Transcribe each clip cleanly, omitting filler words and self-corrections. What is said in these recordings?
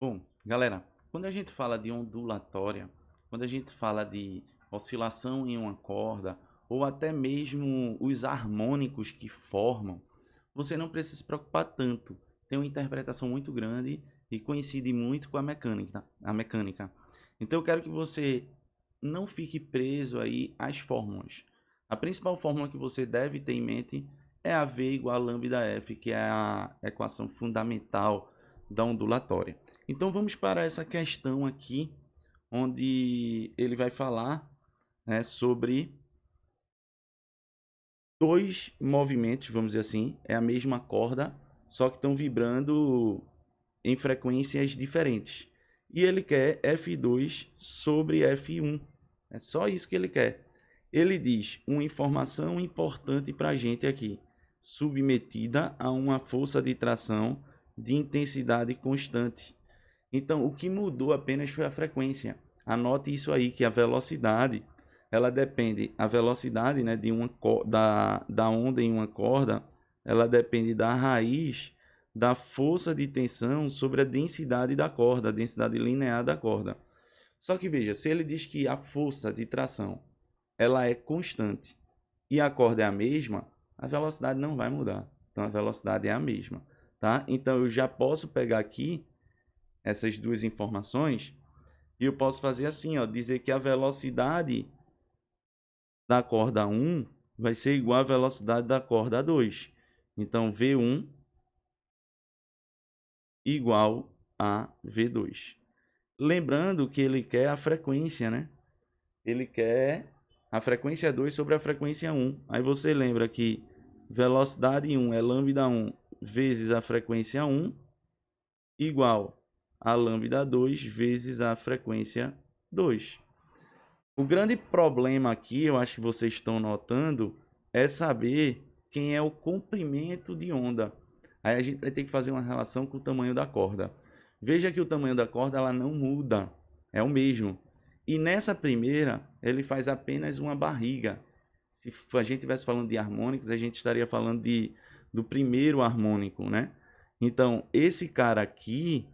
Bom, galera, quando a gente fala de ondulatória, quando a gente fala de oscilação em uma corda, ou até mesmo os harmônicos que formam, você não precisa se preocupar tanto. Tem uma interpretação muito grande e coincide muito com a mecânica. Então eu quero que você não fique preso aí às fórmulas. A principal fórmula que você deve ter em mente é a V igual a lambda F, que é a equação fundamental da ondulatória. Então vamos para essa questão aqui, onde ele vai falar, né, sobre dois movimentos, vamos dizer assim, é a mesma corda, só que estão vibrando em frequências diferentes. E ele quer F2 sobre F1. É só isso que ele quer. Ele diz uma informação importante para a gente aqui, submetida a uma força de tração de intensidade constante. Então, o que mudou apenas foi a frequência. Anote isso aí, que a velocidade, ela depende, a velocidade, né, da onda em uma corda, ela depende da raiz da força de tensão sobre a densidade da corda, a densidade linear da corda. Só que veja, se ele diz que a força de tração, ela é constante e a corda é a mesma, a velocidade não vai mudar. Então, a velocidade é a mesma, tá? Então, eu já posso pegar aqui essas duas informações e eu posso fazer assim, ó, dizer que a velocidade da corda 1 vai ser igual à velocidade da corda 2. Então, V1 igual a V2. Lembrando que ele quer a frequência, né? Ele quer a frequência 2 sobre a frequência 1. Aí você lembra que velocidade 1 é lambda 1 vezes a frequência 1 igual a lambda 2 vezes a frequência 2. O grande problema aqui, eu acho que vocês estão notando, é saber quem é o comprimento de onda. Aí a gente vai ter que fazer uma relação com o tamanho da corda. Veja que o tamanho da corda ela não muda, é o mesmo. E nessa primeira, ele faz apenas uma barriga. Se a gente estivesse falando de harmônicos, a gente estaria falando do primeiro harmônico, né? Então, esse cara aqui,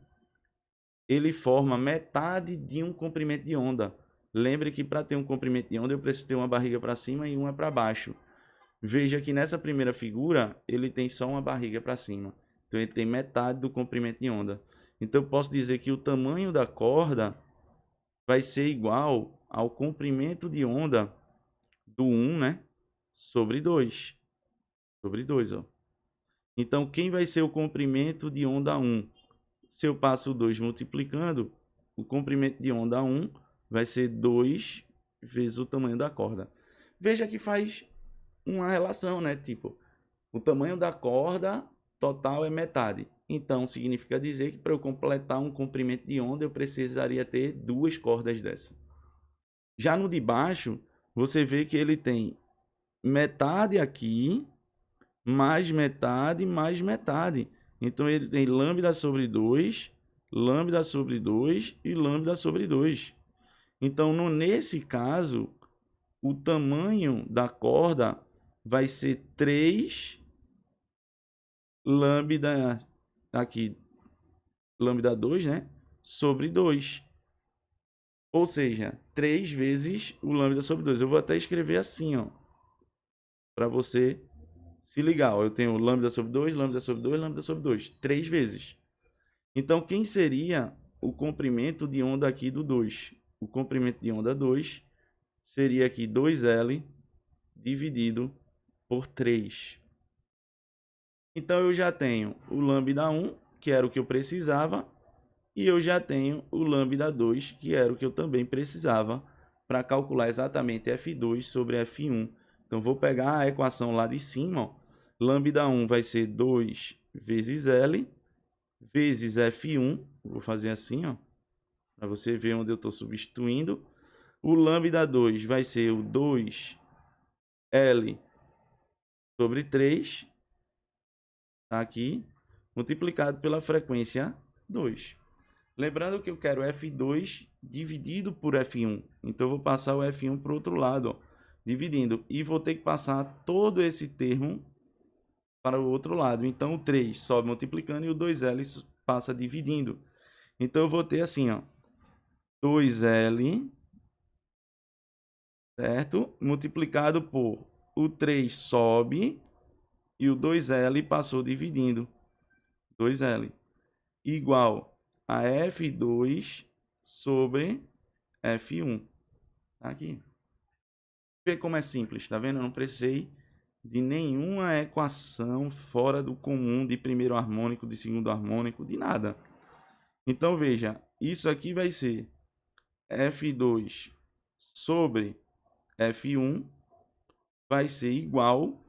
ele forma metade de um comprimento de onda. Lembre que para ter um comprimento de onda eu preciso ter uma barriga para cima e uma para baixo. Veja que nessa primeira figura ele tem só uma barriga para cima. Então ele tem metade do comprimento de onda. Então eu posso dizer que o tamanho da corda vai ser igual ao comprimento de onda do 1, né? Sobre 2. Sobre 2, ó. Então quem vai ser o comprimento de onda 1? Se eu passo 2 multiplicando, o comprimento de onda 1 vai ser 2 vezes o tamanho da corda. Veja que faz uma relação, né? Tipo, o tamanho da corda total é metade. Então, significa dizer que para eu completar um comprimento de onda, eu precisaria ter duas cordas dessa. Já no de baixo, você vê que ele tem metade aqui, mais metade, mais metade. Então, ele tem lambda sobre 2, lambda sobre 2 e lambda sobre 2. Então, nesse caso, o tamanho da corda vai ser 3 lambda, aqui, lambda 2, né? Sobre 2. Ou seja, 3 vezes o lambda sobre 2. Eu vou até escrever assim, ó, para você se ligar. Ó, eu tenho lambda sobre 2, lambda sobre 2, lambda sobre 2. 3 vezes. Então, quem seria o comprimento de onda aqui do 2? O comprimento de onda 2 seria aqui 2L dividido por 3. Então, eu já tenho o lambda 1, que era o que eu precisava, e eu já tenho o lambda 2, que era o que eu também precisava para calcular exatamente F2 sobre F1. Então, vou pegar a equação lá de cima. Ó. Lambda 1 vai ser 2 vezes L vezes F1. Vou fazer assim, para você ver onde eu estou substituindo. O lambda 2 vai ser o 2L sobre 3, tá aqui, multiplicado pela frequência 2. Lembrando que eu quero F2 dividido por F1. Então, eu vou passar o F1 para o outro lado, ó, dividindo. E vou ter que passar todo esse termo para o outro lado. Então, o 3 sobe multiplicando e o 2L passa dividindo. Então, eu vou ter assim, ó, 2L, certo? Multiplicado por o 3 sobe e o 2L passou dividindo. 2L igual a F2 sobre F1. Tá aqui. Vê como é simples, tá vendo? Eu não precisei de nenhuma equação fora do comum de primeiro harmônico, de segundo harmônico, de nada. Então, veja, isso aqui vai ser F2 sobre F1 vai ser igual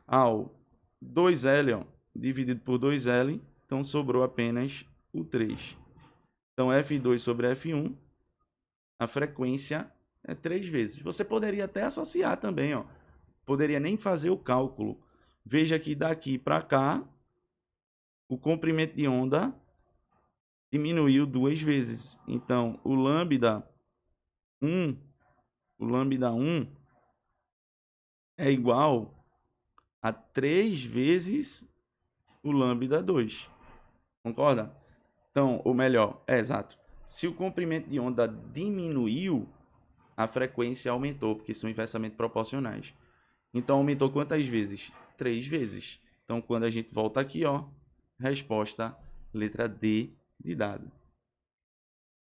ao 2L, ó, dividido por 2L, então sobrou apenas o 3. Então, F2 sobre F1, a frequência é 3 vezes. Você poderia até associar também, ó. Poderia nem fazer o cálculo. Veja que daqui para cá, o comprimento de onda diminuiu 2 vezes. Então, o lambda 1 é igual a 3 vezes o lambda 2. Concorda? Então, ou melhor, é exato. Se o comprimento de onda diminuiu, a frequência aumentou, porque são inversamente proporcionais. Então, aumentou quantas vezes? 3 vezes. Então, quando a gente volta aqui, ó, resposta letra D de dado.